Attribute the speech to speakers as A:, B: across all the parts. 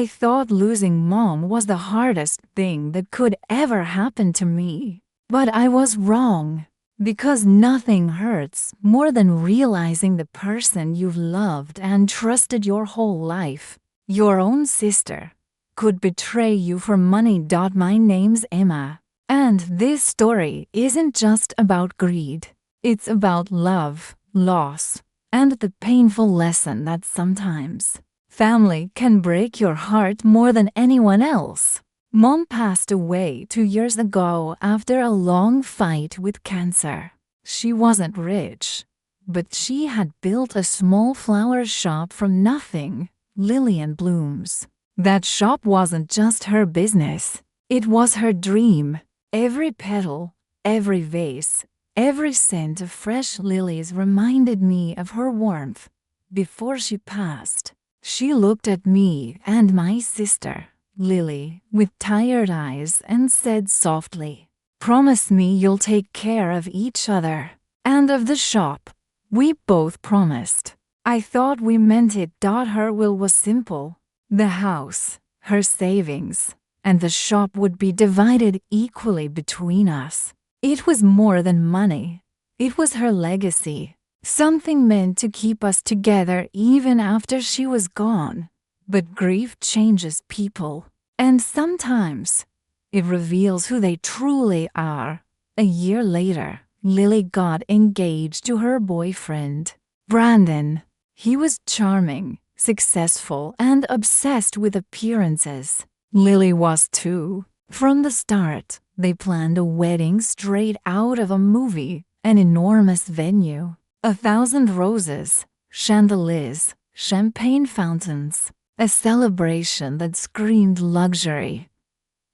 A: I thought losing Mom was the hardest thing that could ever happen to me. But I was wrong. Because nothing hurts more than realizing the person you've loved and trusted your whole life, your own sister, could betray you for money. My name's Emma, and this story isn't just about greed. It's about love, loss, and the painful lesson that sometimes family can break your heart more than anyone else. Mom passed away 2 years ago after a long fight with cancer. She wasn't rich, but she had built a small flower shop from nothing, Lillian Blooms. That shop wasn't just her business, it was her dream. Every petal, every vase, every scent of fresh lilies reminded me of her warmth. Before she passed, she looked at me and my sister, Lily, with tired eyes and said softly, "Promise me you'll take care of each other and of the shop." We both promised. I thought we meant it. Her will was simple. The house, her savings, and the shop would be divided equally between us. It was more than money. It was her legacy, something meant to keep us together even after she was gone. But grief changes people, and sometimes it reveals who they truly are. A year later, Lily got engaged to her boyfriend, Brandon. He was charming, successful, and obsessed with appearances. Lily was too. From the start, they planned a wedding straight out of a movie, an enormous venue, 1,000 roses, chandeliers, champagne fountains, a celebration that screamed luxury.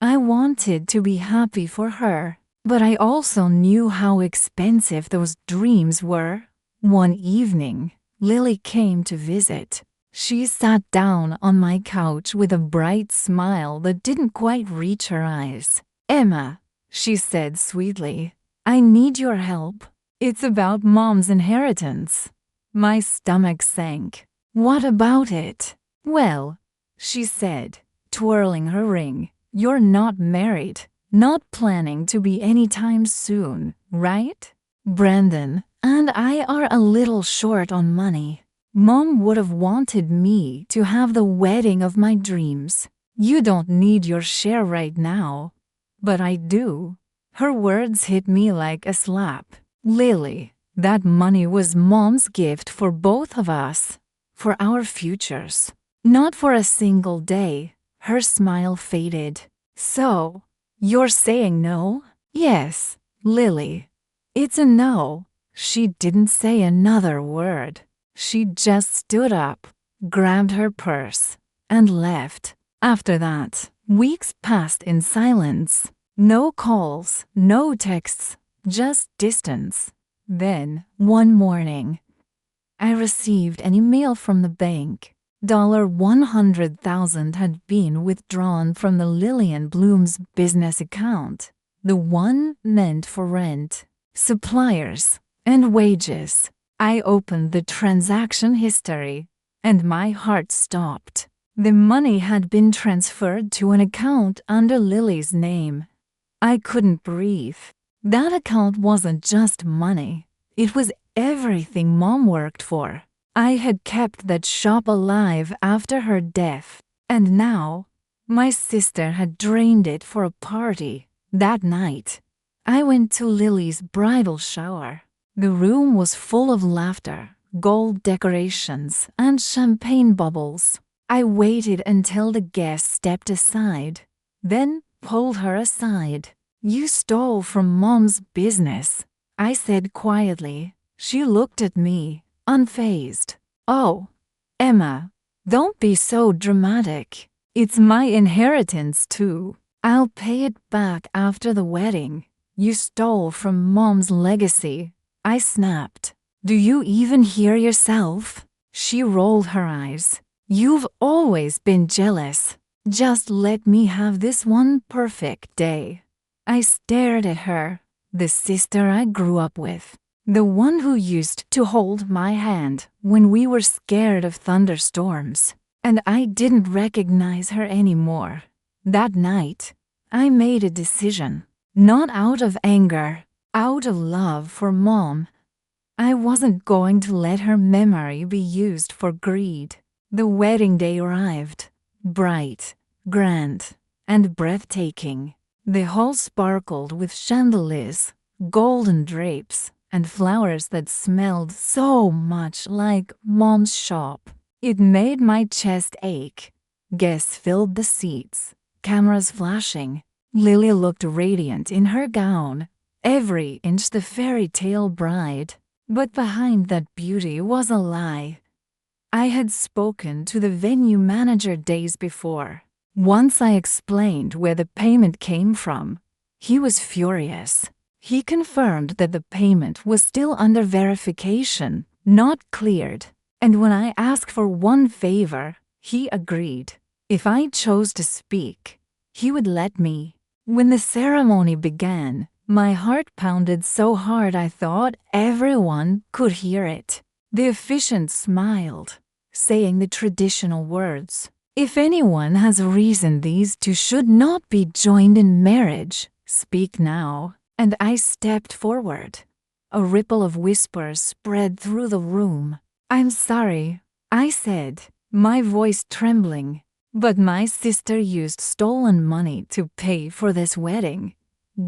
A: I wanted to be happy for her, but I also knew how expensive those dreams were. One evening, Lily came to visit. She sat down on my couch with a bright smile that didn't quite reach her eyes. "Emma," she said sweetly, "I need your help. It's about Mom's inheritance." My stomach sank. "What about it?" "Well," she said, twirling her ring, "you're not married, not planning to be anytime soon, right? Brandon and I are a little short on money. Mom would have wanted me to have the wedding of my dreams. You don't need your share right now, but I do." Her words hit me like a slap. "Lily, that money was Mom's gift for both of us, for our futures. Not for a single day." Her smile faded. "So, you're saying no?" "Yes, Lily. It's a no." She didn't say another word. She just stood up, grabbed her purse, and left. After that, weeks passed in silence. No calls, no texts, just distance. Then, one morning, I received an email from the bank. $100,000 had been withdrawn from the Lillian Blooms business account, the one meant for rent, suppliers, and wages. I opened the transaction history, and my heart stopped. The money had been transferred to an account under Lily's name. I couldn't breathe. That account wasn't just money. It was everything Mom worked for. I had kept that shop alive after her death, and now my sister had drained it for a party. That night, I went to Lily's bridal shower. The room was full of laughter, gold decorations, and champagne bubbles. I waited until the guest stepped aside, then pulled her aside. "You stole from Mom's business," I said quietly. She looked at me, unfazed. "Oh, Emma, don't be so dramatic. It's my inheritance too. I'll pay it back after the wedding. You stole from Mom's legacy." I snapped. "Do you even hear yourself?" She rolled her eyes. "You've always been jealous. Just let me have this one perfect day." I stared at her, the sister I grew up with, the one who used to hold my hand when we were scared of thunderstorms. and I didn't recognize her anymore. That night, I made a decision, not out of anger, out of love for Mom. I wasn't going to let her memory be used for greed. The wedding day arrived, bright, grand, and breathtaking. The hall sparkled with chandeliers, golden drapes, and flowers that smelled so much like Mom's shop. It made my chest ache. Guests filled the seats, cameras flashing. Lily looked radiant in her gown, every inch the fairy tale bride. But behind that beauty was a lie. I had spoken to the venue manager days before. Once I explained where the payment came from, he was furious. He confirmed that the payment was still under verification, not cleared. And when I asked for one favor, he agreed. If I chose to speak, he would let me. When the ceremony began, my heart pounded so hard I thought everyone could hear it. The officiant smiled, saying the traditional words. If anyone has reason these two should not be joined in marriage, speak now. And I stepped forward. A ripple of whispers spread through the room. I'm sorry, I said, my voice trembling. But my sister used stolen money to pay for this wedding.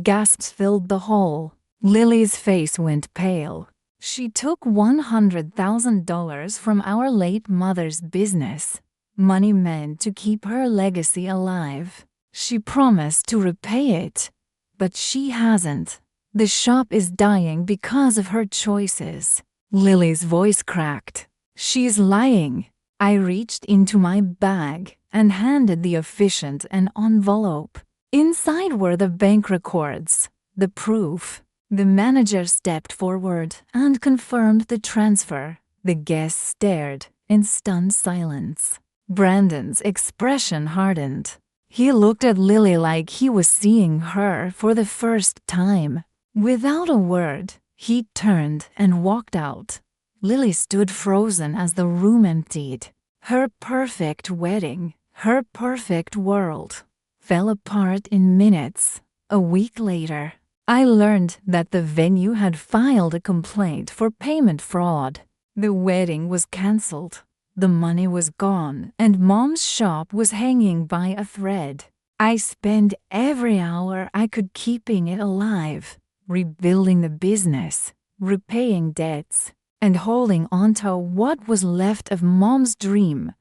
A: Gasps filled the hall. Lily's face went pale. She took $100,000 from our late mother's business. Money meant to keep her legacy alive. She promised to repay it, but she hasn't. The shop is dying because of her choices. Lily's voice cracked. She's lying. I reached into my bag and handed the officiant an envelope. Inside were the bank records, the proof. The manager stepped forward and confirmed the transfer. The guests stared in stunned silence. Brandon's expression hardened. He looked at Lily like he was seeing her for the first time. Without a word, he turned and walked out. Lily stood frozen as the room emptied. Her perfect wedding, her perfect world, fell apart in minutes. A week later, I learned that the venue had filed a complaint for payment fraud. The wedding was cancelled. The money was gone, and Mom's shop was hanging by a thread. I spent every hour I could keeping it alive, rebuilding the business, repaying debts, and holding on to what was left of Mom's dream.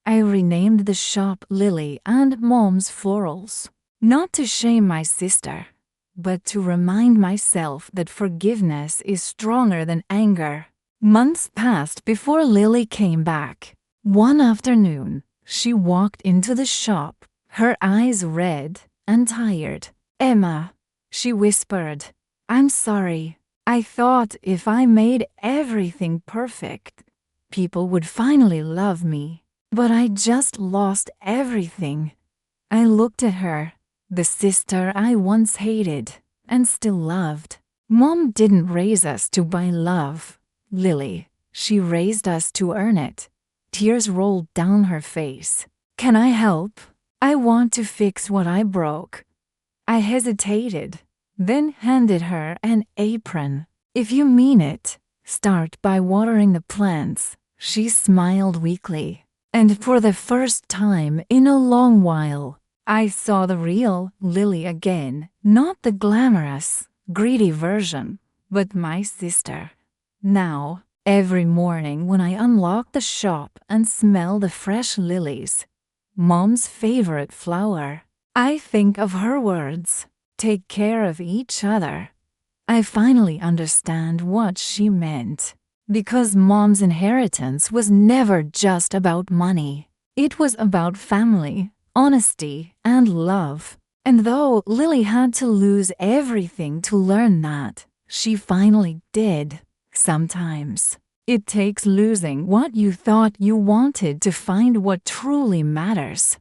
A: I renamed the shop Lily and Mom's Florals, not to shame my sister, but to remind myself that forgiveness is stronger than anger. Months passed before Lily came back. One afternoon, she walked into the shop, her eyes red and tired. "Emma," she whispered, "I'm sorry. I thought if I made everything perfect, people would finally love me. But I just lost everything." I looked at her, the sister I once hated and still loved. Mom didn't raise us to buy love, Lily. She raised us to earn it. Tears rolled down her face. "Can I help? I want to fix what I broke." I hesitated, then handed her an apron. "If you mean it, start by watering the plants." She smiled weakly. And for the first time in a long while, I saw the real Lily again, not the glamorous, greedy version, but my sister. Now, every morning when I unlock the shop and smell the fresh lilies, Mom's favorite flower, I think of her words, "Take care of each other." I finally understand what she meant. Because Mom's inheritance was never just about money. It was about family, honesty, and love. And though Lily had to lose everything to learn that, she finally did. Sometimes, it takes losing what you thought you wanted to find what truly matters.